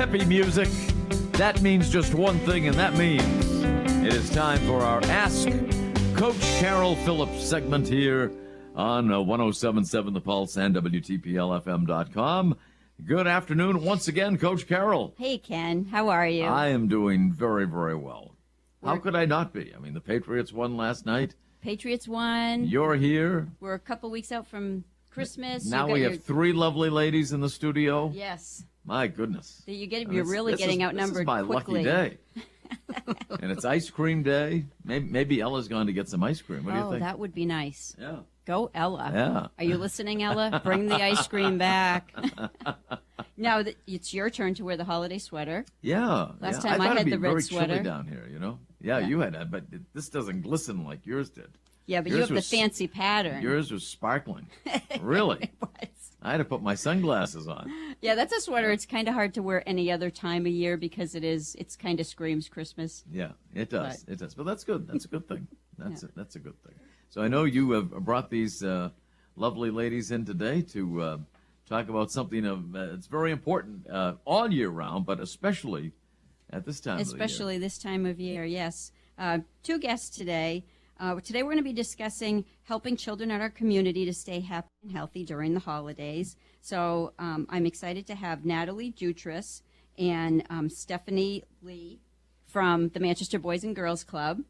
peppy music, that means just one thing, and that means it is time for our Ask Coach Carol Phillips segment here on 107.7 The Pulse and WTPL-FM.com. Good afternoon once again, Coach Carol. Hey, Ken. How are you? I am doing very, very well. How could I not be? I mean, the Patriots won last night. Patriots won. You're here. We're a couple weeks out from Christmas. Now we have three lovely ladies in the studio. Yes. My goodness. You're really getting outnumbered quickly. This is my lucky day. And it's ice cream day. Maybe Ella's going to get some ice cream. What do you think? Oh, that would be nice. Yeah. Go, Ella. Yeah. Are you listening, Ella? Bring the ice cream back. Now it's your turn to wear the holiday sweater. Yeah. Last time I had the red sweater. Very chilly down here, you know. Yeah, you had that, but this doesn't glisten like yours did. Yeah, but you have the fancy pattern. Yours was sparkling. Really? It was. I had to put my sunglasses on. Yeah, that's a sweater. It's kind of hard to wear any other time of year because it's kind of screams Christmas. Yeah, it does. It does. But that's good. That's a good thing. That's a good thing. So I know you have brought these lovely ladies in today to talk about something that's very important all year round, but especially at this time of the year. Especially this time of year, yes. Two guests today. Today we're going to be discussing helping children in our community to stay happy and healthy during the holidays. So I'm excited to have Natalie Jutras and Stephanie Lee from the Manchester Boys and Girls Club,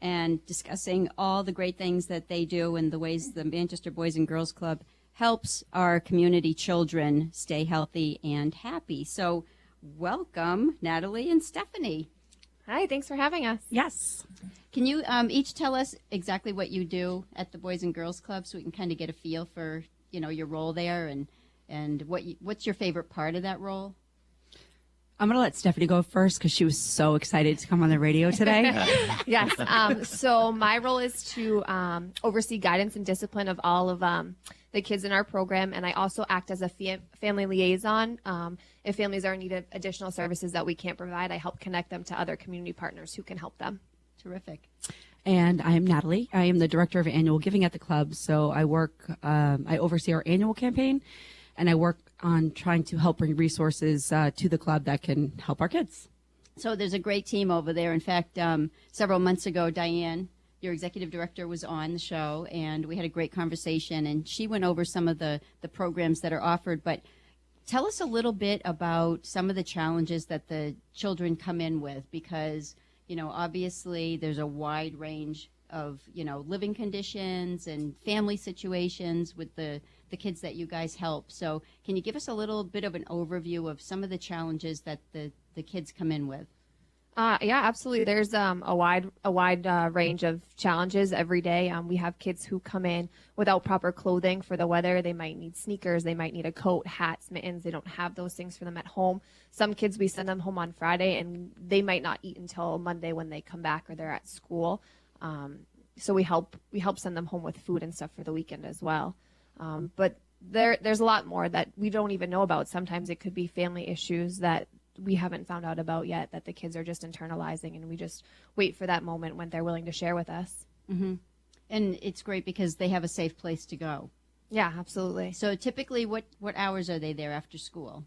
and discussing all the great things that they do and the ways the Manchester Boys and Girls Club helps our community children stay healthy and happy. So welcome, Natalie and Stephanie. Hi, thanks for having us. Yes. Can you each tell us exactly what you do at the Boys and Girls Club so we can kind of get a feel for, your role there and what's your favorite part of that role? I'm going to let Stephanie go first because she was so excited to come on the radio today. Yes. So my role is to oversee guidance and discipline of all of the kids in our program, and I also act as a family liaison. If families are in need of additional services that we can't provide, I help connect them to other community partners who can help them. Terrific. And I am Natalie. I am the director of annual giving at the club. So I I oversee our annual campaign, and I work on trying to help bring resources to the club that can help our kids. So there's a great team over there. In fact, several months ago, Diane, your executive director, was on the show, and we had a great conversation, and she went over some of the programs that are offered. But tell us a little bit about some of the challenges that the children come in with, because, obviously there's a wide range of, living conditions and family situations with the kids that you guys help. So can you give us a little bit of an overview of some of the challenges that the kids come in with? Yeah, absolutely. There's a wide range of challenges every day. We have kids who come in without proper clothing for the weather. They might need sneakers. They might need a coat, hats, mittens. They don't have those things for them at home. Some kids, we send them home on Friday, and they might not eat until Monday when they come back or they're at school. So we help send them home with food and stuff for the weekend as well. But there's a lot more that we don't even know about. Sometimes it could be family issues that we haven't found out about yet that the kids are just internalizing, and we just wait for that moment when they're willing to share with us. Mm-hmm. And it's great because they have a safe place to go. Yeah, absolutely. So typically what hours are they there after school?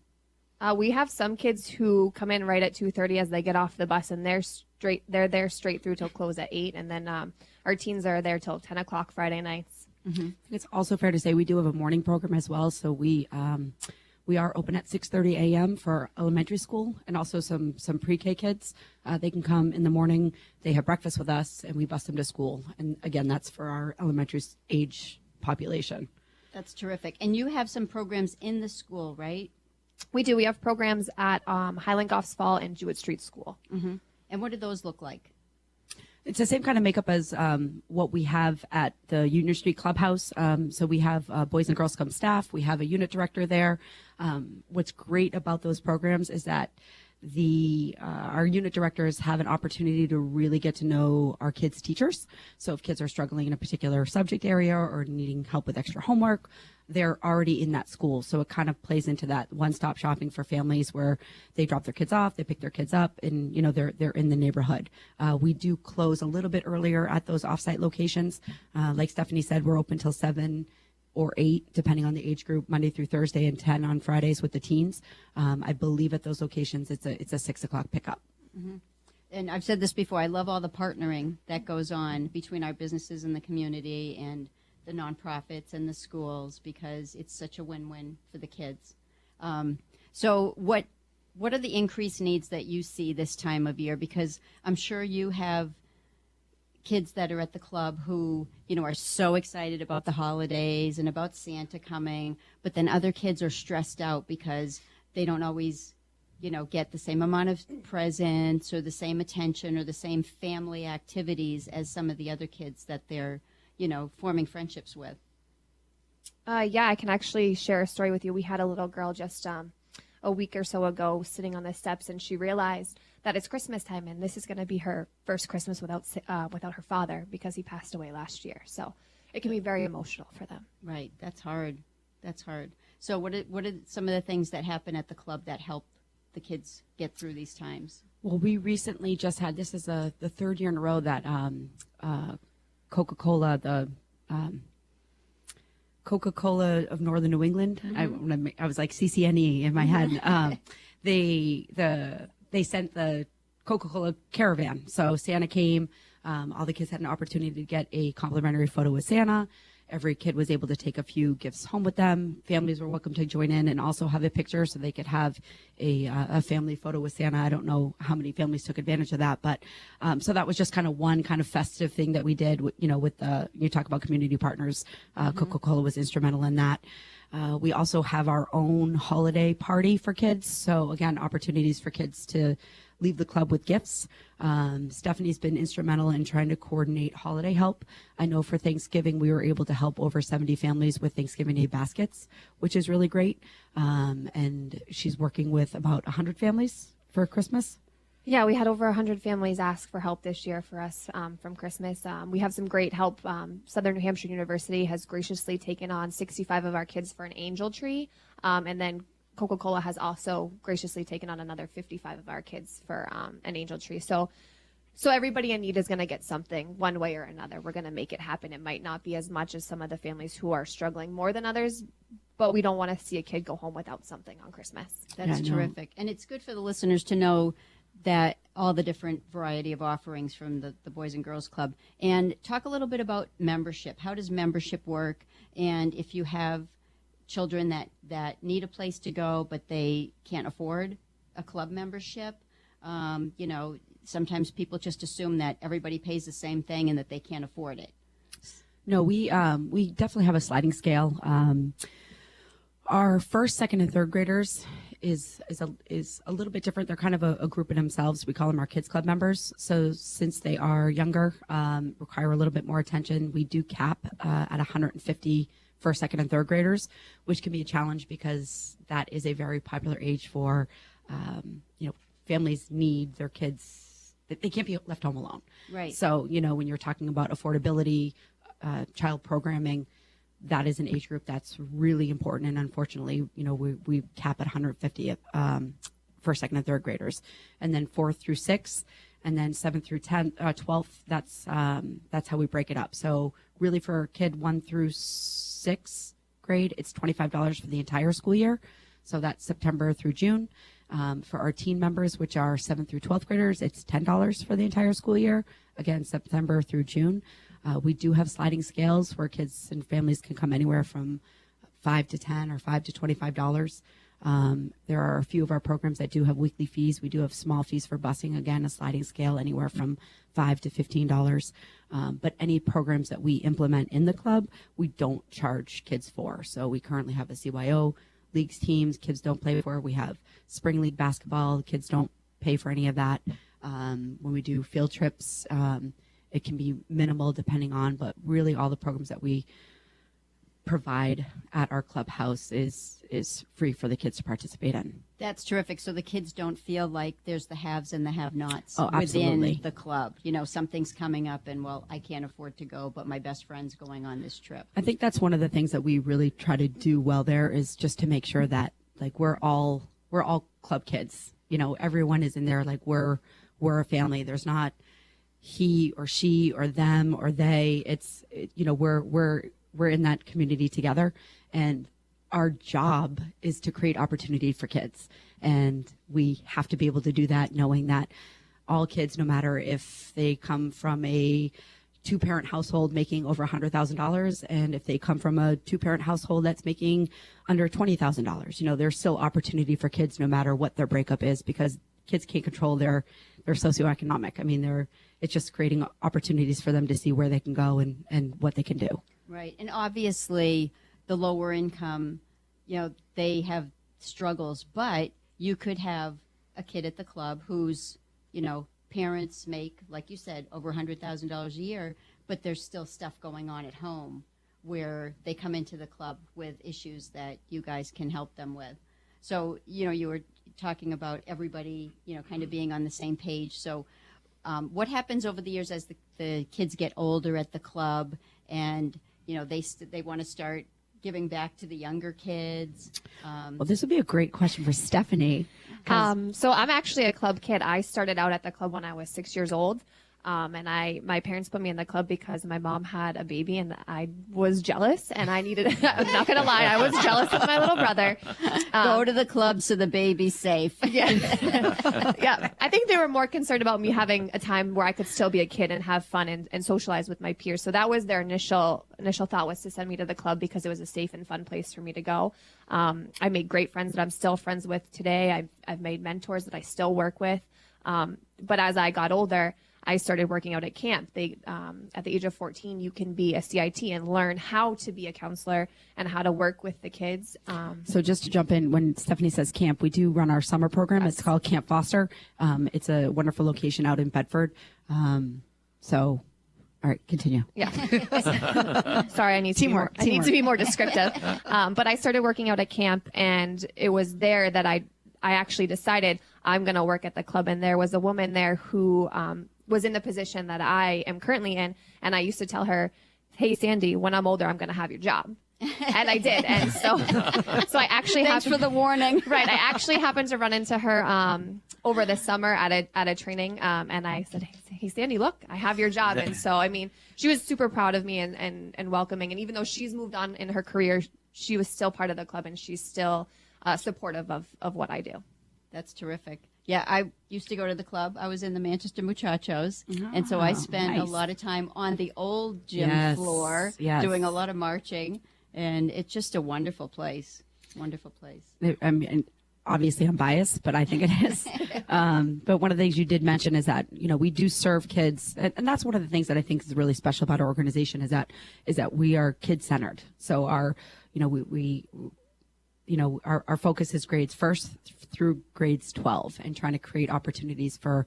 We have some kids who come in right at 2:30 as they get off the bus, and they're there straight through till close at 8, and then our teens are there till 10 o'clock Friday nights. Mm-hmm. It's also fair to say we do have a morning program as well, so we are open at 6:30 a.m. for elementary school, and also some pre-K kids. They can come in the morning. They have breakfast with us, and we bus them to school. And again, that's for our elementary age population. That's terrific. And you have some programs in the school, right? We do. We have programs at Highland Goffs Fall and Jewett Street School. Mm-hmm. And what do those look like? It's the same kind of makeup as what we have at the Union Street Clubhouse. So we have Boys and Girls Club staff. We have a unit director there. What's great about those programs is that our unit directors have an opportunity to really get to know our kids' teachers. So if kids are struggling in a particular subject area or needing help with extra homework, they're already in that school. So it kind of plays into that one-stop shopping for families where they drop their kids off, they pick their kids up, and they're in the neighborhood. We do close a little bit earlier at those off-site locations. Like Stephanie said, we're open till 7 or 8, depending on the age group, Monday through Thursday, and 10 on Fridays with the teens. I believe at those locations it's a 6 o'clock pickup. Mm-hmm. And I've said this before, I love all the partnering that goes on between our businesses in the community and the nonprofits and the schools, because it's such a win-win for the kids. So what are the increased needs that you see this time of year? Because I'm sure you have kids that are at the club who, are so excited about the holidays and about Santa coming, but then other kids are stressed out because they don't always get the same amount of presents or the same attention or the same family activities as some of the other kids that they're, forming friendships with. Yeah, I can actually share a story with you. We had a little girl just a week or so ago sitting on the steps, and she realized that it's Christmas time, and this is going to be her first Christmas without her father because he passed away last year. So it can be very emotional for them. Right. That's hard. So what are some of the things that happen at the club that help the kids get through these times? Well, we recently just had, this is the third year in a row that Coca-Cola, the Coca-Cola of Northern New England, I was like CCNE in my head. They sent the Coca-Cola caravan. So Santa came, all the kids had an opportunity to get a complimentary photo with Santa. Every kid was able to take a few gifts home with them. Families were welcome to join in and also have a picture so they could have a family photo with Santa. I don't know how many families took advantage of that, but so that was just kind of one kind of festive thing that we did. With you talk about community partners, Coca-Cola was instrumental in that. We also have our own holiday party for kids. So again, opportunities for kids to leave the club with gifts. Stephanie's been instrumental in trying to coordinate holiday help. I know for Thanksgiving, we were able to help over 70 families with Thanksgiving Day baskets, which is really great. And she's working with about 100 families for Christmas. Yeah, we had over 100 families ask for help this year for us from Christmas. We have some great help. Southern New Hampshire University has graciously taken on 65 of our kids for an angel tree. And then Coca-Cola has also graciously taken on another 55 of our kids for an angel tree. So everybody in need is going to get something one way or another. We're going to make it happen. It might not be as much as some of the families who are struggling more than others, but we don't want to see a kid go home without something on Christmas. That's terrific. And it's good for the listeners to know that all the different variety of offerings from the Boys and Girls Club. And talk a little bit about membership. How does membership work? And if you have children that need a place to go but they can't afford a club membership, sometimes people just assume that everybody pays the same thing and that they can't afford it. No, we definitely have a sliding scale. Our first, second, and third graders is a little bit different. They're kind of a group in themselves. We call them our Kids Club members. So since they are younger, require a little bit more attention, we do cap at 150 first, second, and third graders, which can be a challenge because that is a very popular age for, families need their kids. They can't be left home alone. Right. So, when you're talking about affordability, child programming, that is an age group that's really important. And unfortunately, we cap at 150 first, second, and third graders, and then 4th through 6th, and then 7th through 12th. That's how we break it up. So really, for a kid 1 through 6th grade, it's $25 for the entire school year. So that's September through June. For our teen members, which are 7th through 12th graders, it's $10 for the entire school year. Again, September through June. We do have sliding scales where kids and families can come anywhere from $5 to $10 or $5 to $25. There are a few of our programs that do have weekly fees. We do have small fees for busing. Again, a sliding scale anywhere from $5 to $15. But any programs that we implement in the club, we don't charge kids for. So we currently have a CYO leagues teams. Kids don't play for. We have spring league basketball. Kids don't pay for any of that. When we do field trips, it can be minimal depending on, but really all the programs that we provide at our clubhouse is free for the kids to participate in. That's terrific. So the kids don't feel like there's the haves and the have-nots absolutely. Within the club. Something's coming up and, well, I can't afford to go, but my best friend's going on this trip. I think that's one of the things that we really try to do well there is just to make sure that we're all club kids. Everyone is in there like we're a family. There's not he or she or them or they. we're in that community together, and our job is to create opportunity for kids. And we have to be able to do that knowing that all kids, no matter if they come from a two-parent household making over $100,000, and if they come from a two-parent household that's making under $20,000, you know, there's still opportunity for kids no matter what their breakup is, because kids can't control their socioeconomic. I mean, it's just creating opportunities for them to see where they can go and what they can do. Right. And obviously the lower income, you know, they have struggles, but you could have a kid at the club whose, you know, parents make, like you said, over $100,000 a year, but there's still stuff going on at home where they come into the club with issues that you guys can help them with. So, you know, you were talking about everybody, you know, kind of being on the same page. So what happens over the years as the kids get older at the club and, you know, they want to start giving back to the younger kids? Well, this would be a great question for Stephanie. So I'm actually a club kid. I started out at the club when I was 6 years old. And my parents put me in the club because my mom had a baby and I was jealous and I needed, I'm not going to lie, I was jealous of my little brother. Go to the club so the baby's safe. Yeah. Yeah. I think they were more concerned about me having a time where I could still be a kid and have fun and socialize with my peers. So that was their initial thought, was to send me to the club because it was a safe and fun place for me to go. I made great friends that I'm still friends with today. I've made mentors that I still work with. But as I got older, I started working out at camp. At the age of 14, you can be a CIT and learn how to be a counselor and how to work with the kids. So just to jump in, when Stephanie says camp, we do run our summer program. Yes. It's called Camp Foster. It's a wonderful location out in Bedford. All right, continue. Yeah. Sorry, I need to be more descriptive. But I started working out at camp, and it was there that I actually decided I'm going to work at the club. And there was a woman there who was in the position that I am currently in. And I used to tell her, hey, Sandy, when I'm older, I'm going to have your job. And I did. And so I actually Thanks for the warning. Right. I actually happened to run into her over the summer at a training. And I said, hey, Sandy, look, I have your job. And so, I mean, she was super proud of me and welcoming. And even though she's moved on in her career, she was still part of the club and she's still supportive of what I do. That's terrific. Yeah, I used to go to the club. I was in the Manchester Muchachos, and so I spent a lot of time on the old gym floor doing a lot of marching, and it's just a wonderful place. Wonderful place. I mean, obviously I'm biased, but I think it is. But one of the things you did mention is that, you know, we do serve kids, and that's one of the things that I think is really special about our organization is that we are kid-centered. So our focus is grades 1st through grades 12 and trying to create opportunities for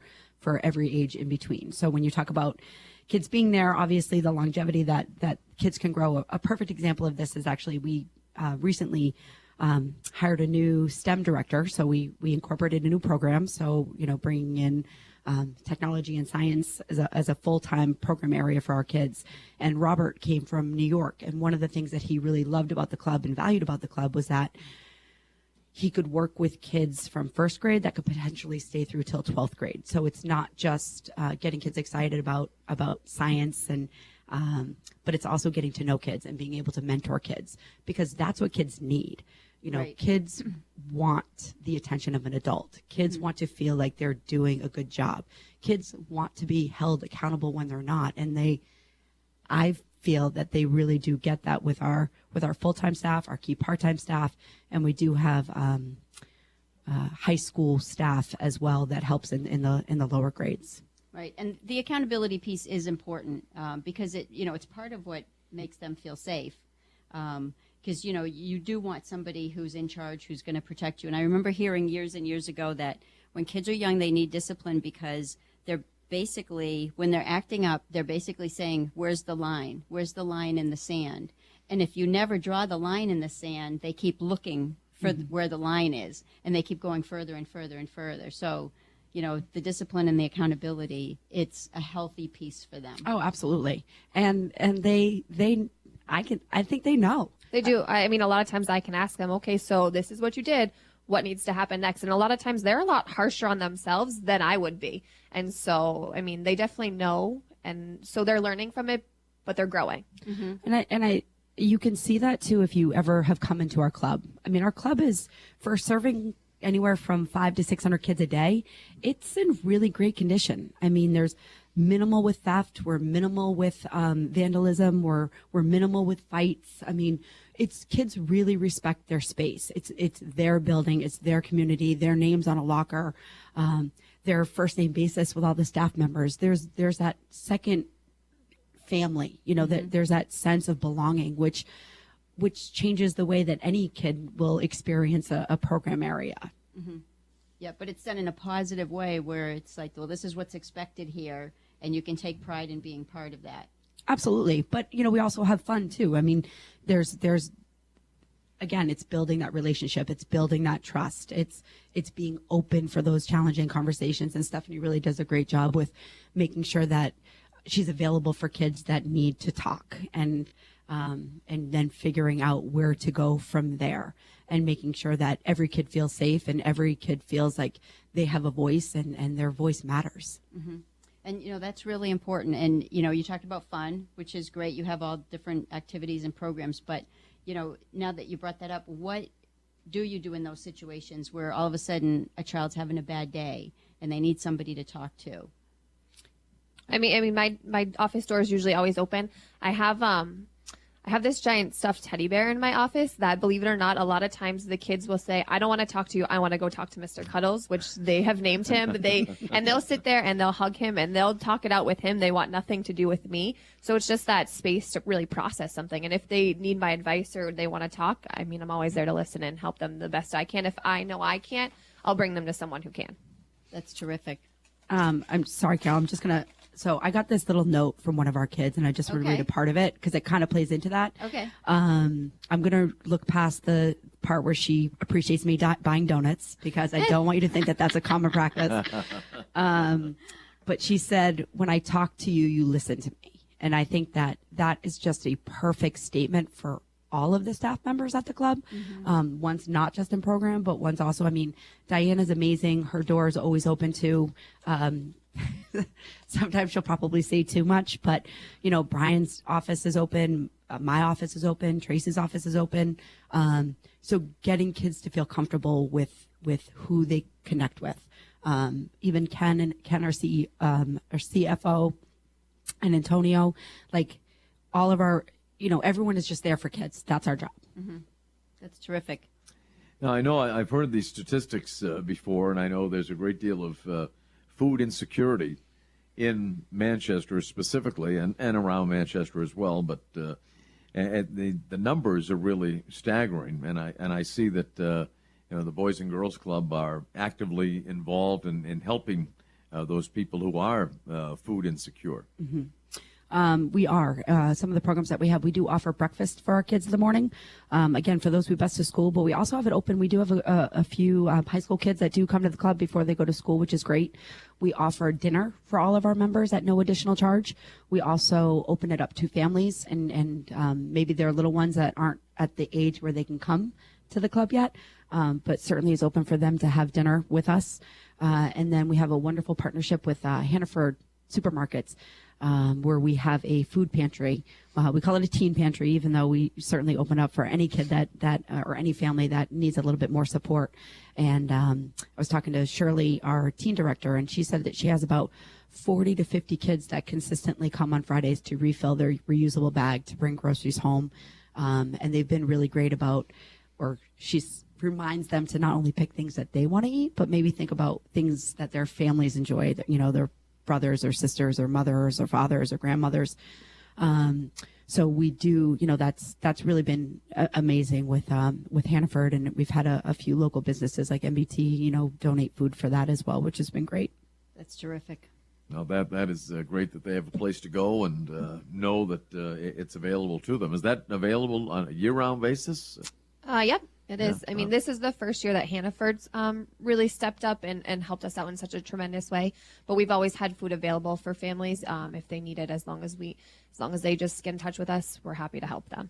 every age in between. So when you talk about kids being there, obviously the longevity that kids can grow. A perfect example of this is actually we recently hired a new STEM director. So we incorporated a new program. So, you know, bringing in technology and science as a full-time program area for our kids. And Robert came from New York. And one of the things that he really loved about the club and valued about the club was that he could work with kids from 1st grade that could potentially stay through till 12th grade. So it's not just getting kids excited about science but it's also getting to know kids and being able to mentor kids, because that's what kids need. You know, right. Kids want the attention of an adult. Kids want to feel like they're doing a good job. Kids want to be held accountable when they're not. And I feel that they really do get that with our full-time staff, our key part-time staff, and we do have high school staff as well that helps in the lower grades. Right, and the accountability piece is important because it's part of what makes them feel safe. Because, you know, you do want somebody who's in charge, who's going to protect you. And I remember hearing years and years ago that when kids are young, they need discipline because they're basically, when they're acting up, they're basically saying, where's the line? Where's the line in the sand? And if you never draw the line in the sand, they keep looking for where the line is, and they keep going further and further and further. So, you know, the discipline and the accountability, it's a healthy piece for them. Oh, absolutely. And I think they know. They do. I mean, a lot of times I can ask them, okay, so this is what you did. What needs to happen next? And a lot of times they're a lot harsher on themselves than I would be. And so, I mean, they definitely know. And so they're learning from it, but they're growing. Mm-hmm. And You can see that too if you ever have come into our club. I mean, our club is for serving anywhere from 500 to 600 kids a day. It's in really great condition. I mean, there's minimal with theft. We're minimal with vandalism. We're minimal with fights. I mean, it's kids really respect their space. It's their building. It's their community. Their names on a locker. Their first name basis with all the staff members. There's that second family, that there's that sense of belonging, which changes the way that any kid will experience a program area. Mm-hmm. Yeah, but it's done in a positive way where it's like, well, this is what's expected here, and you can take pride in being part of that. Absolutely. But, we also have fun too. I mean, there's again, it's building that relationship. It's building that trust. It's being open for those challenging conversations. And Stephanie really does a great job with making sure that she's available for kids that need to talk, and then figuring out where to go from there, and making sure that every kid feels safe and every kid feels like they have a voice and their voice matters. Mm-hmm. And, that's really important. And, you talked about fun, which is great. You have all different activities and programs. But, now that you brought that up, what do you do in those situations where all of a sudden a child's having a bad day and they need somebody to talk to? I mean, my office door is usually always open. I have this giant stuffed teddy bear in my office that, believe it or not, a lot of times the kids will say, I don't want to talk to you. I want to go talk to Mr. Cuddles, which they have named him. And they'll sit there and they'll hug him and they'll talk it out with him. They want nothing to do with me. So it's just that space to really process something. And if they need my advice or they want to talk, I mean, I'm always there to listen and help them the best I can. If I know I can't, I'll bring them to someone who can. That's terrific. I'm sorry, Carol. So I got this little note from one of our kids, and I just want to read a part of it because it kind of plays into that. Okay. I'm going to look past the part where she appreciates me buying donuts because I don't want you to think that that's a common practice. But she said, when I talk to you, you listen to me. And I think that is just a perfect statement for all of the staff members at the club. Mm-hmm. One's not just in program, but one's also, I mean, Diana's amazing. Her door is always open too. Sometimes she'll probably say too much, but Brian's office is open, my office is open, Tracy's office is open. So getting kids to feel comfortable with who they connect with. Even Ken, our CFO, and Antonio, like all of our, everyone is just there for kids. That's our job. Mm-hmm. That's terrific. Now, I know I've heard these statistics before, and I know there's a great deal of food insecurity in Manchester specifically, and around Manchester as well. But the numbers are really staggering, and I see that the Boys and Girls Club are actively involved in helping those people who are food insecure. Mm-hmm. We are. Some of the programs that we have, we do offer breakfast for our kids in the morning. Again, for those who bus to school, but we also have it open. We do have a few high school kids that do come to the club before they go to school, which is great. We offer dinner for all of our members at no additional charge. We also open it up to families and maybe there are little ones that aren't at the age where they can come to the club yet, but certainly is open for them to have dinner with us. And then we have a wonderful partnership with Hannaford Supermarkets, where we have a food pantry. We call it a teen pantry, even though we certainly open up for any kid that or any family that needs a little bit more support. And I was talking to Shirley, our teen director, and she said that she has about 40 to 50 kids that consistently come on Fridays to refill their reusable bag to bring groceries home. And they've been really great about, or she reminds them to not only pick things that they want to eat, but maybe think about things that their families enjoy, that, their brothers or sisters or mothers or fathers or grandmothers. So we do, that's really been amazing with Hannaford, and we've had a few local businesses like MBT, donate food for that as well, which has been great. That's terrific. Now that is great that they have a place to go and know that it's available to them. Is that available on a year-round basis? Yep. It is. I mean, this is the first year that Hannaford's really stepped up and helped us out in such a tremendous way. But we've always had food available for families if they need it. As long as they just get in touch with us, we're happy to help them.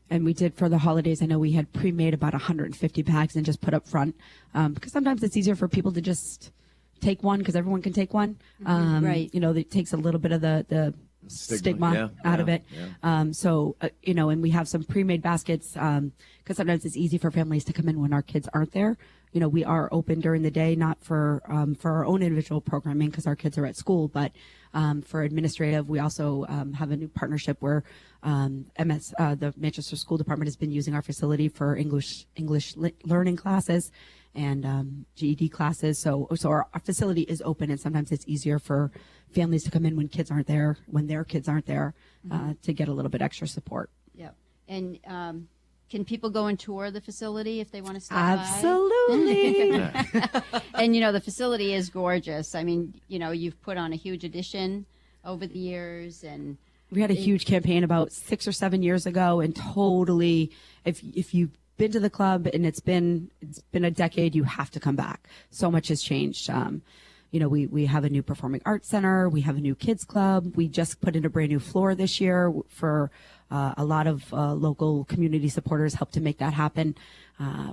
And we did for the holidays. I know we had pre-made about 150 bags and just put up front because sometimes it's easier for people to just take one because everyone can take one. Right. It takes a little bit of the stigma out of it. Yeah. So, and we have some pre-made baskets because sometimes it's easy for families to come in when our kids aren't there. We are open during the day, not for our own individual programming because our kids are at school, but for administrative, we also have a new partnership where the Manchester School Department has been using our facility for English learning classes and GED classes. So our facility is open, and sometimes it's easier for families to come in when their kids aren't there, to get a little bit extra support. Yeah. And can people go and tour the facility if they want to stop Absolutely. by? And, the facility is gorgeous. I mean, you've put on a huge addition over the years. And we had a huge campaign about 6 or 7 years ago, and totally, if you've been to the club and it's been a decade, you have to come back. So much has changed. We have a new performing arts center. We have a new kids club. We just put in a brand new floor this year for a lot of local community supporters helped to make that happen.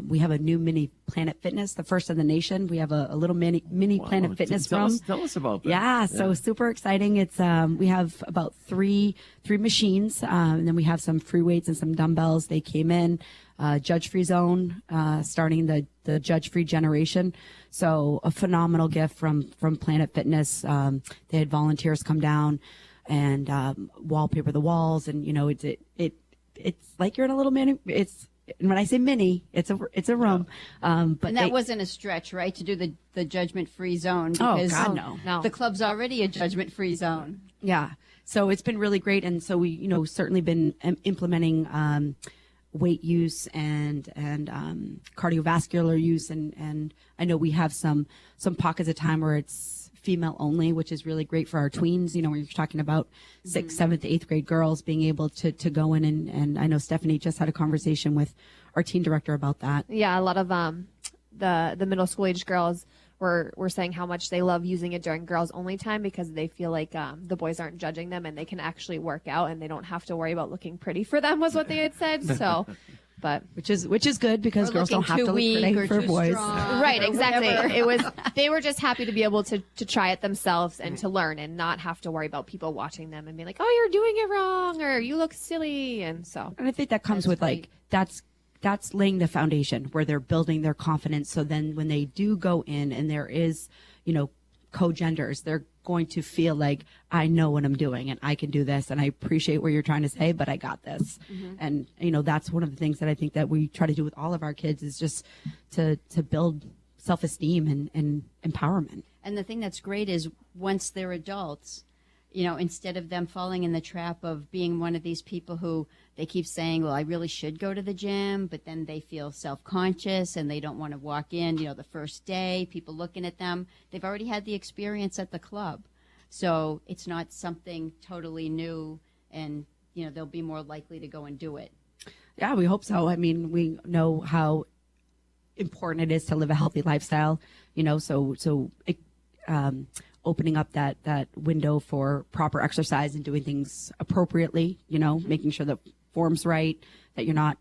We have a new mini Planet Fitness, the first in the nation. We have a little mini Planet Fitness room. Tell us about that. Yeah, so super exciting. It's we have about three machines, and then we have some free weights and some dumbbells. They came in judge-free zone, starting the judge-free generation. So a phenomenal gift from Planet Fitness. They had volunteers come down and wallpaper the walls, and it's like you're in a little mini. And when I say mini, it's a room. But and that wasn't a stretch, right? To do the judgment-free zone, because no. the club's already a judgment-free zone. Yeah. So it's been really great, and so we certainly been implementing weight use and cardiovascular use, and I know we have some pockets of time where it's female only, which is really great for our tweens. Where you're talking about 6th, 7th, 8th grade girls being able to go in, and I know Stephanie just had a conversation with our teen director about that. Yeah, a lot of the middle school age girls were saying how much they love using it during girls only time because they feel like the boys aren't judging them and they can actually work out and they don't have to worry about looking pretty for them, was what they had said. So. But which is good because or girls don't have to look pretty for boys. Right, exactly. They were just happy to be able to try it themselves and to learn and not have to worry about people watching them and be like, oh, you're doing it wrong or you look silly. And I think that comes with great. That's laying the foundation where they're building their confidence. So then when they do go in and there is, co-genders, they're going to feel like I know what I'm doing and I can do this and I appreciate what you're trying to say, but I got this. And that's one of the things that I think that we try to do with all of our kids is just to build self-esteem and empowerment. And the thing that's great is once they're adults, instead of them falling in the trap of being one of these people who they keep saying, well, I really should go to the gym, but then they feel self-conscious and they don't want to walk in, the first day, people looking at them. They've already had the experience at the club. So it's not something totally new and, they'll be more likely to go and do it. Yeah, we hope so. I mean, we know how important it is to live a healthy lifestyle, opening up that window for proper exercise and doing things appropriately, making sure the form's right, that you're not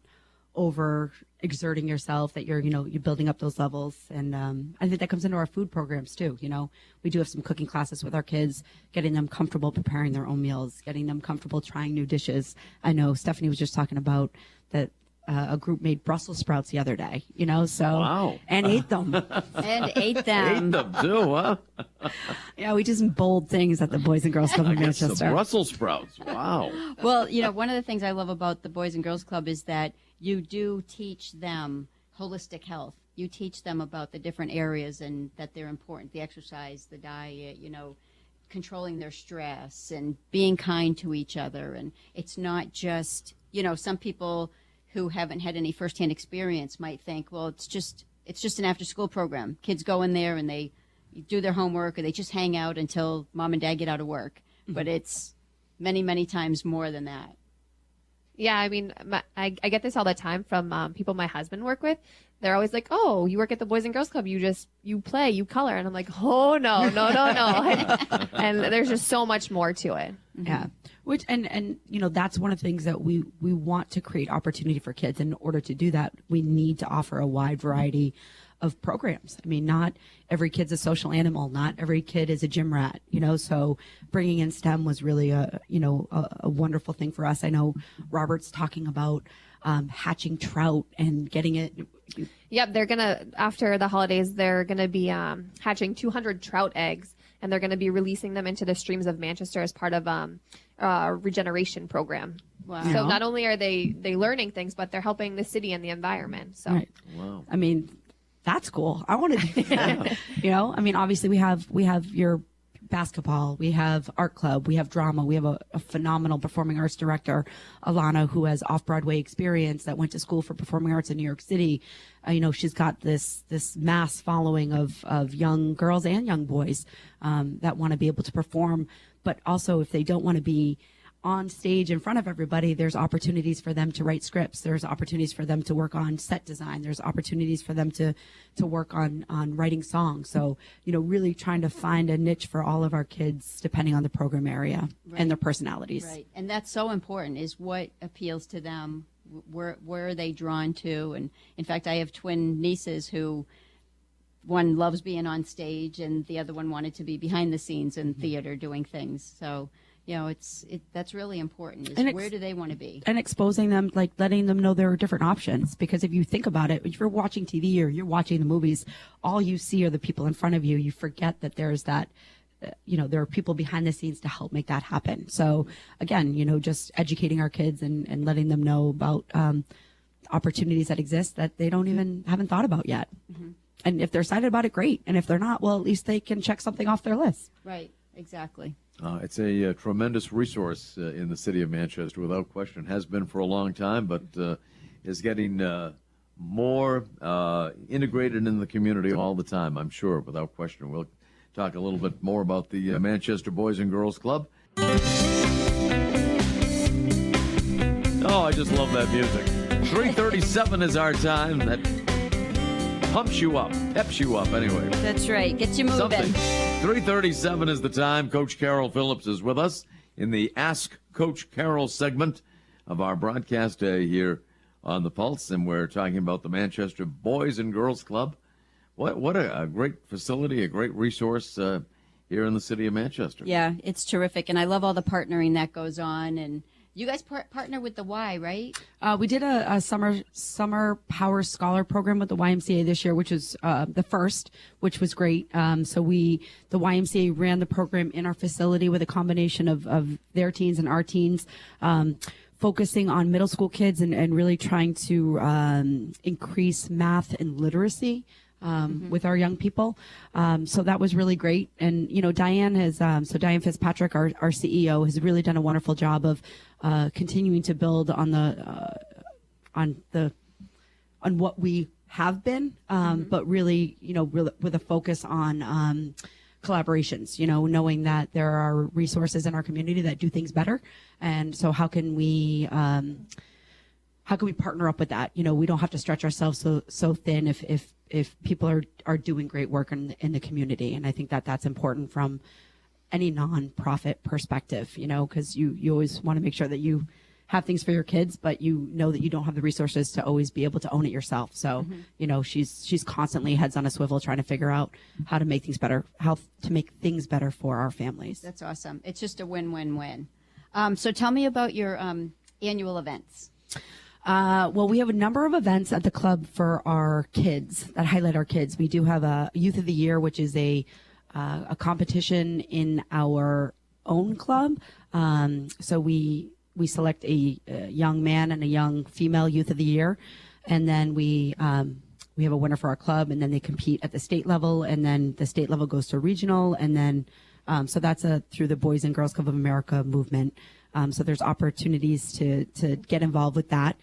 over exerting yourself, that you're building up those levels. And I think that comes into our food programs too. We do have some cooking classes with our kids, getting them comfortable preparing their own meals, getting them comfortable trying new dishes. I know Stephanie was just talking about that. A group made Brussels sprouts the other day, Wow. And ate them. Ate them too, huh? Yeah, we do some bold things at the Boys and Girls Club in Manchester. Some Brussels sprouts. Wow. Well, one of the things I love about the Boys and Girls Club is that you do teach them holistic health. You teach them about the different areas and that they're important, the exercise, the diet, controlling their stress and being kind to each other. And it's not just, some people who haven't had any firsthand experience might think, well, it's just an after-school program. Kids go in there and they do their homework or they just hang out until mom and dad get out of work. Mm-hmm. But it's many, many times more than that. Yeah, I mean, I get this all the time from people my husband work with. They're always like, oh, you work at the Boys and Girls Club. You play, you color. And I'm like, oh, no. And there's just so much more to it. Yeah. Which, and that's one of the things that we want to create opportunity for kids. In order to do that, we need to offer a wide variety of programs. I mean, not every kid's a social animal. Not every kid is a gym rat, you know, so bringing in STEM was really a wonderful thing for us. I know Robert's talking about hatching trout and getting it. Yep, they're gonna, after the holidays, they're gonna be hatching 200 trout eggs, and they're gonna be releasing them into the streams of Manchester as part of a regeneration program. Wow. So not only are they learning things, but they're helping the city and the environment. So Right. Wow. I mean, that's cool. I want to do that. You know, I mean, obviously we have your basketball, we have art club, we have drama, we have a phenomenal performing arts director, Alana, who has off-Broadway experience, that went to school for performing arts in New York City. You know, she's got this mass following of young girls and young boys that want to be able to perform, but also if they don't want to be on stage in front of everybody, there's opportunities for them to write scripts. There's opportunities for them to work on set design. There's opportunities for them to work on writing songs. So, you know, really trying to find a niche for all of our kids, depending on the program area and their personalities. Right. And that's so important, is what appeals to them, where are they drawn to. And in fact, I have twin nieces who, one loves being on stage and the other one wanted to be behind the scenes in theater doing things. So, you know, that's really important, is where do they want to be? And exposing them, like letting them know there are different options. Because if you think about it, if you're watching TV or you're watching the movies, all you see are the people in front of you. You forget that there's that, you know, there are people behind the scenes to help make that happen. So again, you know, just educating our kids and letting them know about opportunities that exist that they haven't thought about yet. Mm-hmm. And if they're excited about it, great. And if they're not, well, at least they can check something off their list. Right. Exactly. It's a tremendous resource in the city of Manchester, without question. Has been for a long time, but is getting more integrated in the community all the time, I'm sure, without question. We'll talk a little bit more about the Manchester Boys and Girls Club. Oh, I just love that music. 3:37 is our time. That pumps you up, peps you up anyway. That's right. Gets you moving. Something. 3:37 is the time. Coach Cail Phillips is with us in the Ask Coach Cail segment of our broadcast day here on the Pulse, and we're talking about the Manchester Boys and Girls Club. What a great facility, a great resource here in the city of Manchester. Yeah, it's terrific, and I love all the partnering that goes on. And you guys partner with the Y, right? We did a summer Power Scholar program with the YMCA this year, which is the first, which was great. So the YMCA ran the program in our facility with a combination of their teens and our teens, focusing on middle school kids and really trying to increase math and literacy with our young people. So that was really great. And, you know, Diane Fitzpatrick, our CEO, has really done a wonderful job of continuing to build on what we have been, but really, you know, with a focus on collaborations, you know, knowing that there are resources in our community that do things better. And so how can we partner up with that? You know, we don't have to stretch ourselves so thin if people are doing great work in the community. And I think that's important from any nonprofit perspective, you know, because you always want to make sure that you have things for your kids, but you know that you don't have the resources to always be able to own it yourself. So, you know, she's constantly heads on a swivel trying to figure out how to make things better, for our families. That's awesome. It's just a win-win-win. So tell me about your annual events. Well, we have a number of events at the club for our kids that highlight our kids. We do have a Youth of the Year, which is a competition in our own club. So we select a young man and a young female Youth of the Year, and then we have a winner for our club, and then they compete at the state level, and then the state level goes to regional, and then so that's through the Boys and Girls Club of America movement. So there's opportunities to get involved with that.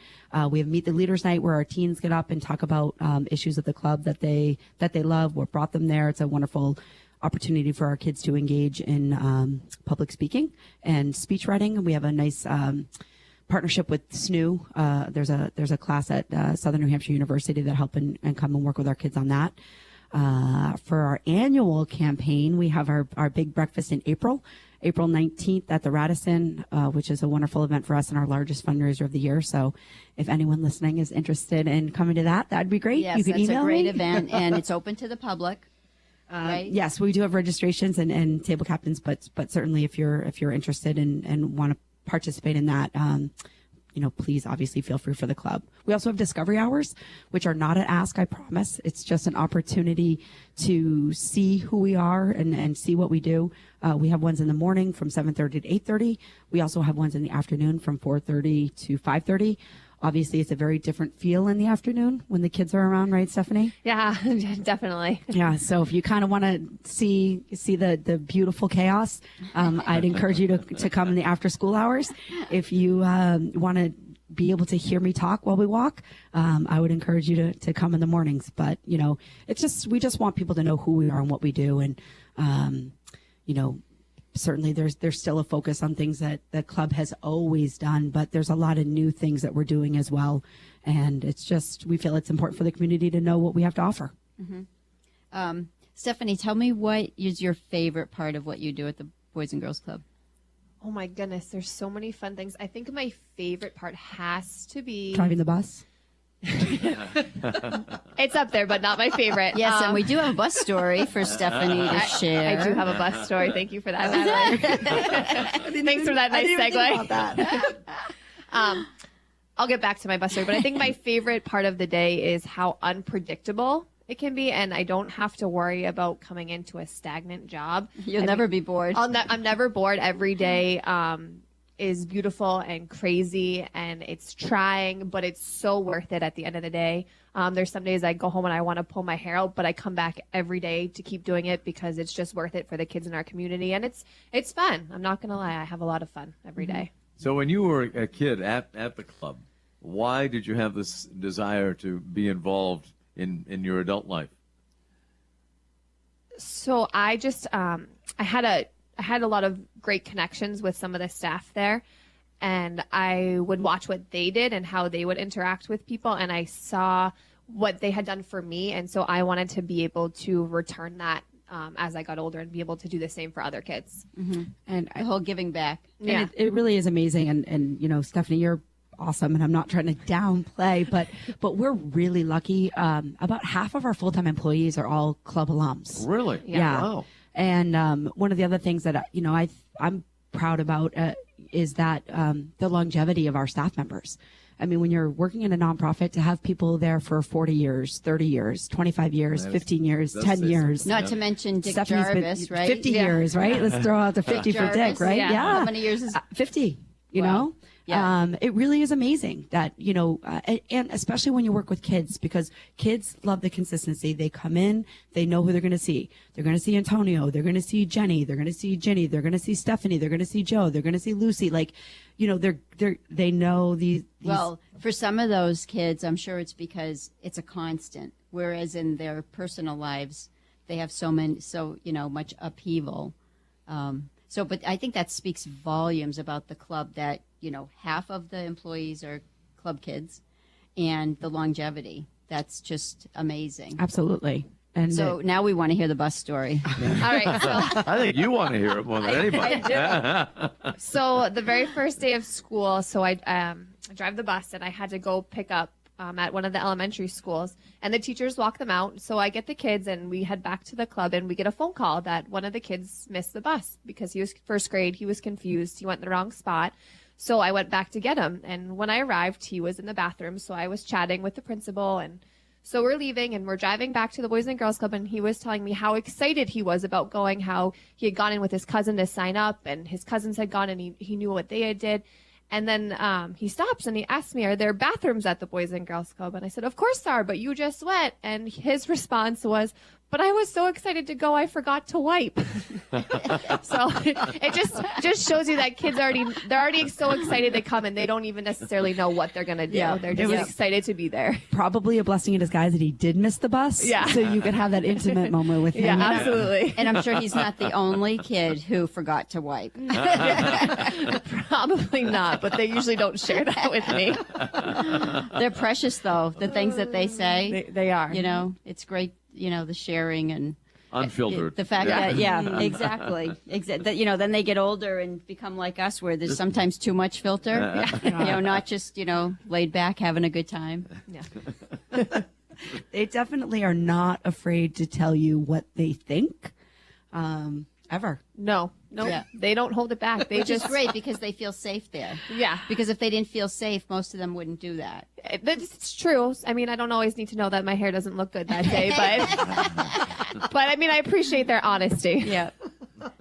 We have Meet the Leaders Night, where our teens get up and talk about issues of the club that they love, what brought them there. It's a wonderful opportunity for our kids to engage in public speaking and speech writing. And we have a nice partnership with SNU. There's a class at Southern New Hampshire University that help and come and work with our kids on that. For our annual campaign, we have our big breakfast in April. April 19th at the Radisson, which is a wonderful event for us and our largest fundraiser of the year. So if anyone listening is interested in coming to that, that'd be great. Yes, you can that's email a great me. event, and it's open to the public. Right? Yes, we do have registrations and table captains, but certainly if you're interested and want to participate in that, please obviously feel free for the club. We also have discovery hours, which are not an ask, I promise. It's just an opportunity to see who we are and see what we do. We have ones in the morning from 7:30 to 8:30. We also have ones in the afternoon from 4:30 to 5:30. Obviously, it's a very different feel in the afternoon when the kids are around, right, Stephanie? Yeah, definitely. Yeah, so if you kind of want to see the beautiful chaos, I'd encourage you to come in the after school hours. If you want to be able to hear me talk while we walk, I would encourage you to come in the mornings. But, we just want people to know who we are and what we do. And, certainly there's still a focus on things that the club has always done, but there's a lot of new things that we're doing as well. And we feel it's important for the community to know what we have to offer. Mm-hmm. Stephanie, tell me what is your favorite part of what you do at the Boys and Girls Club? Oh my goodness, there's so many fun things. I think my favorite part has to be Driving the bus? It's up there, but not my favorite. Yes, and we do have a bus story for Stephanie to share. I do have a bus story. Thank you for that, Natalie. Thanks for that nice segue. I'll get back to my bus story, but I think my favorite part of the day is how unpredictable it can be, and I don't have to worry about coming into a stagnant job. You'll never be bored. I'm never bored. Every day is beautiful and crazy, and it's trying, but it's so worth it at the end of the day. There's some days I go home and I want to pull my hair out, but I come back every day to keep doing it because it's just worth it for the kids in our community, and it's fun. I'm not going to lie. I have a lot of fun every day. So when you were a kid at the club, why did you have this desire to be involved in your adult life? So I just I had a lot of great connections with some of the staff there, and I would watch what they did and how they would interact with people, and I saw what they had done for me, and so I wanted to be able to return that as I got older and be able to do the same for other kids. Mm-hmm. And the whole giving back. Yeah, and it really is amazing. And Stephanie, you're awesome, and I'm not trying to downplay, but we're really lucky. About half of our full-time employees are all club alums. Really? Yeah. Wow. And one of the other things that I'm proud about is that the longevity of our staff members. I mean, when you're working in a nonprofit, to have people there for 40 years, 30 years, 25 years, 15 years, 10 years. Not to mention Dick Stephanie's Jarvis, been right? 50 years, right? Let's throw out the 50 for Jarvis, Dick, right? yeah. How many years is 50, you Wow. know? Yeah. It really is amazing that, and especially when you work with kids, because kids love the consistency. They come in, they know who they're going to see. They're going to see Antonio. They're going to see Jenny. They're going to see Ginny. They're going to see Stephanie. They're going to see Joe. They're going to see Lucy. They know these. Well, for some of those kids, I'm sure it's because it's a constant. Whereas in their personal lives, they have so much upheaval. But I think that speaks volumes about the club that, half of the employees are club kids, and the longevity. That's just amazing. Absolutely. And So now we want to hear the bus story. All right. So I think you want to hear it more than anybody. So the very first day of school, so I drive the bus, and I had to go pick up at one of the elementary schools, and the teachers walk them out. So I get the kids, and we head back to the club, and we get a phone call that one of the kids missed the bus because he was first grade. He was confused. He went in the wrong spot. So I went back to get him. And when I arrived, he was in the bathroom. So I was chatting with the principal, and so we're leaving and we're driving back to the Boys and Girls Club, and he was telling me how excited he was about going, how he had gone in with his cousin to sign up, and his cousins had gone, and he knew what they had did. And then he stops and he asks me, are there bathrooms at the Boys and Girls Club? And I said, of course there are, but you just went. And his response was, but I was so excited to go, I forgot to wipe. So it just shows you that kids they're already so excited to come, and they don't even necessarily know what they're going to do. Yeah. They're just excited to be there. probably a blessing in disguise that he did miss the bus. Yeah. So you could have that intimate moment with him. Yeah, absolutely. And I'm sure he's not the only kid who forgot to wipe. Probably not, but they usually don't share that with me. They're precious, though, the things that they say. They are. It's great, the sharing. And unfiltered. The fact that, exactly. That, then they get older and become like us, where there's sometimes too much filter. Not just, laid back, having a good time. Yeah. They definitely are not afraid to tell you what they think, ever. No, Yeah. they don't hold it back. They Which is just great because they feel safe there. Yeah. Because if they didn't feel safe, most of them wouldn't do that. It's true. I mean, I don't always need to know that my hair doesn't look good that day, but I mean, I appreciate their honesty. Yeah.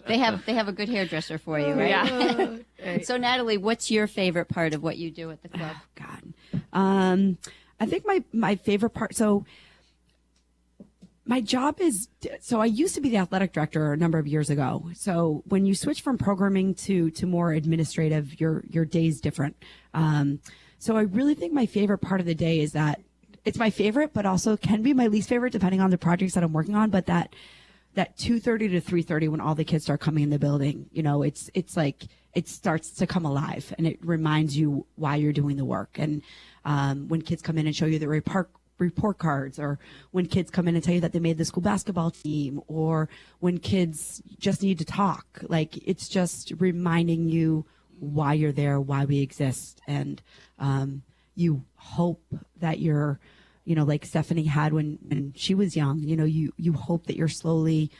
They have a good hairdresser for you, right? Yeah. So, Natalie, what's your favorite part of what you do at the club? God. I think my favorite part, so my job is, so I used to be the athletic director a number of years ago. So when you switch from programming to more administrative, your day's different. So I really think my favorite part of the day is that it's my favorite, but also can be my least favorite depending on the projects that I'm working on. But that 2:30 to 3:30 when all the kids start coming in the building, it's like it starts to come alive and it reminds you why you're doing the work. And when kids come in and show you the report cards, or when kids come in and tell you that they made the school basketball team, or when kids just need to talk, like it's just reminding you why you're there, why we exist. And you hope that you're, like Stephanie had when she was young, you hope that you're slowly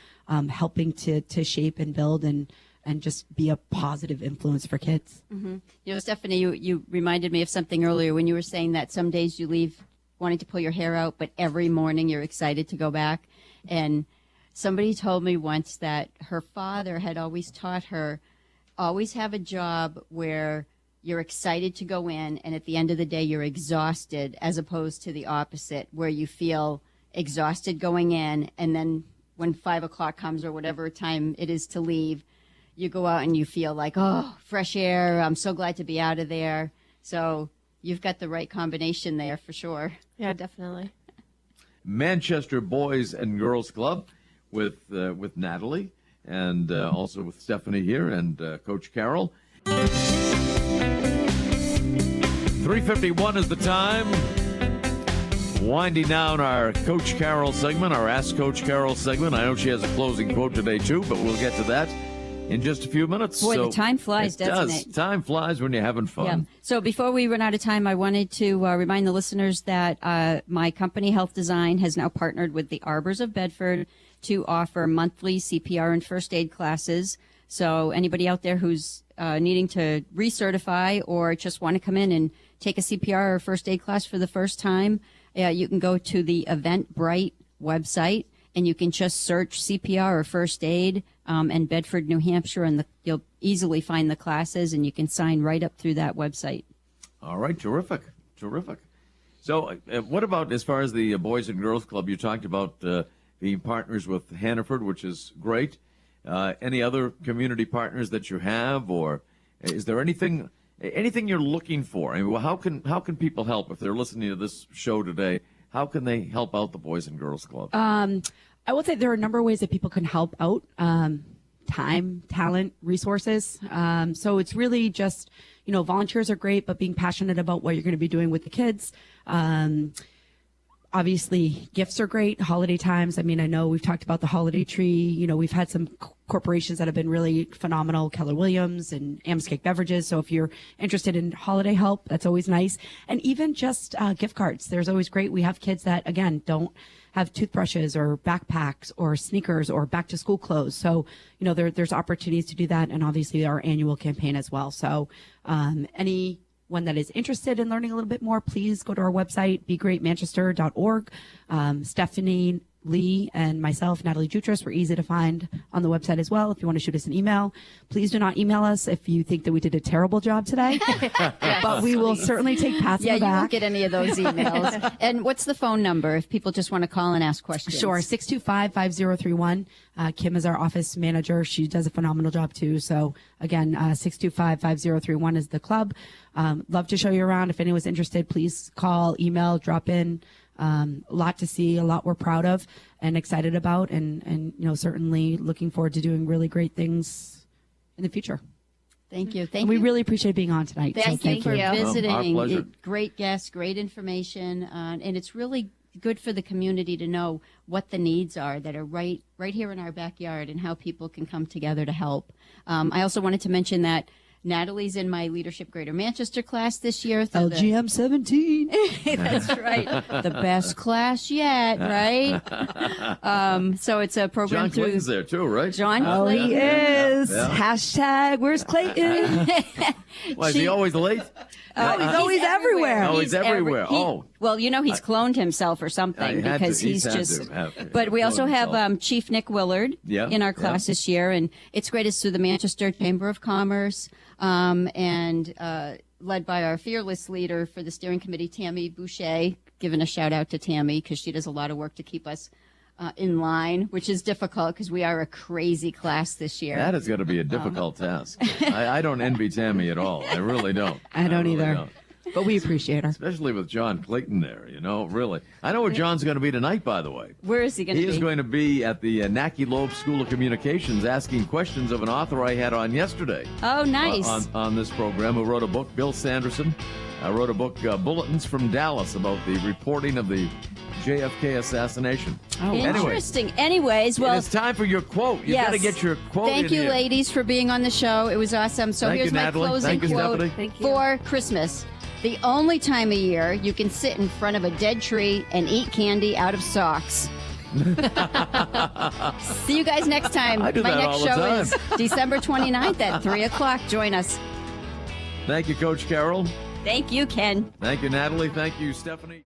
helping to shape and build and just be a positive influence for kids. Mm-hmm. Stephanie, you reminded me of something earlier when you were saying that some days you leave wanting to pull your hair out, but every morning you're excited to go back. And somebody told me once that her father had always taught her, always have a job where you're excited to go in, and at the end of the day you're exhausted, as opposed to the opposite, where you feel exhausted going in, and then when 5 o'clock comes or whatever time it is to leave, you go out and you feel like, oh, fresh air, I'm so glad to be out of there. So you've got the right combination there for sure. Yeah, definitely. Manchester Boys and Girls Club with Natalie and also with Stephanie here and Coach Carol. 3:51 is the time. Winding down our Coach Carol segment, our Ask Coach Carol segment. I know she has a closing quote today too, but we'll get to that in just a few minutes. Boy, the time flies, doesn't it? Time flies when you're having fun. Yeah. So before we run out of time, I wanted to remind the listeners that my company, Health Design, has now partnered with the Arbors of Bedford to offer monthly CPR and first aid classes. So anybody out there who's needing to recertify or just want to come in and take a CPR or first aid class for the first time, you can go to the Eventbrite website and you can just search CPR or first aid and Bedford, New Hampshire, and you'll easily find the classes, and you can sign right up through that website. All right, terrific. So what about as far as the Boys and Girls Club? You talked about being partners with Hannaford, which is great. Any other community partners that you have, or is there anything you're looking for? I mean, how can people help if they're listening to this show today? How can they help out the Boys and Girls Club? I would say there are a number of ways that people can help out. Time, talent, resources. So it's really just, volunteers are great, but being passionate about what you're going to be doing with the kids. Obviously, gifts are great. Holiday times. I mean, I know we've talked about the holiday tree. We've had some corporations that have been really phenomenal, Keller Williams and Amscake Beverages. So if you're interested in holiday help, that's always nice. And even just gift cards. There's always great. We have kids that, again, don't have toothbrushes or backpacks or sneakers or back to school clothes. So, there's opportunities to do that. And obviously our annual campaign as well. So anyone that is interested in learning a little bit more, please go to our website, begreatmanchester.org. Stephanie Lee and myself, Natalie Jutras, we're easy to find on the website as well. If you want to shoot us an email, please do not email us if you think that we did a terrible job today. But we will certainly take pats on the back. You won't get any of those emails. And what's the phone number if people just want to call and ask questions? Sure, 625-5031. Kim is our office manager. She does a phenomenal job too. So again, 625-5031 is the club. Love to show you around. If anyone's interested, please call, email, drop in. A lot to see, a lot we're proud of and excited about, and certainly looking forward to doing really great things in the future. Thank you. We really appreciate being on tonight. Thank you for visiting. Our pleasure. Great guests, great information, and it's really good for the community to know what the needs are that are right here in our backyard and how people can come together to help. I also wanted to mention that Natalie's in my Leadership Greater Manchester class this year. LGM 17. That's right. The best class yet, right? So it's a program John through... Clayton's there too, right? John Oh, Clayton. he is. Yeah. Hashtag, where's Clayton? Why, is he always late? Oh, he's always everywhere. Oh, he's everywhere. Well, he's cloned himself or something because he's just. But we also have Chief Nick Willard in our class this year, and it's great. It's through the Manchester Chamber of Commerce, and led by our fearless leader for the steering committee, Tammy Boucher. Giving a shout out to Tammy because she does a lot of work to keep us in line, which is difficult because we are a crazy class this year. That is going to be a difficult task. I don't envy Tammy at all. I really don't. I don't really either. don't. But we appreciate her. Especially with John Clayton there, really. I know where John's going to be tonight, by the way. Where is he going to be? He is going to be at the Naki Loeb School of Communications asking questions of an author I had on yesterday. Oh, nice. On this program, who wrote a book, Bill Sanderson. Wrote a book, Bulletins from Dallas, about the reporting of the JFK assassination. Oh, interesting. Anyways, well, it's time for your quote. You got to get your quote. Thank you, ladies, for being on the show. It was awesome. So here's my closing quote for Christmas. The only time of year you can sit in front of a dead tree and eat candy out of socks. See you guys next time. I do My that next all the show time. is December 29th at 3 o'clock. Join us. Thank you, Coach Carol. Thank you, Ken. Thank you, Natalie. Thank you, Stephanie.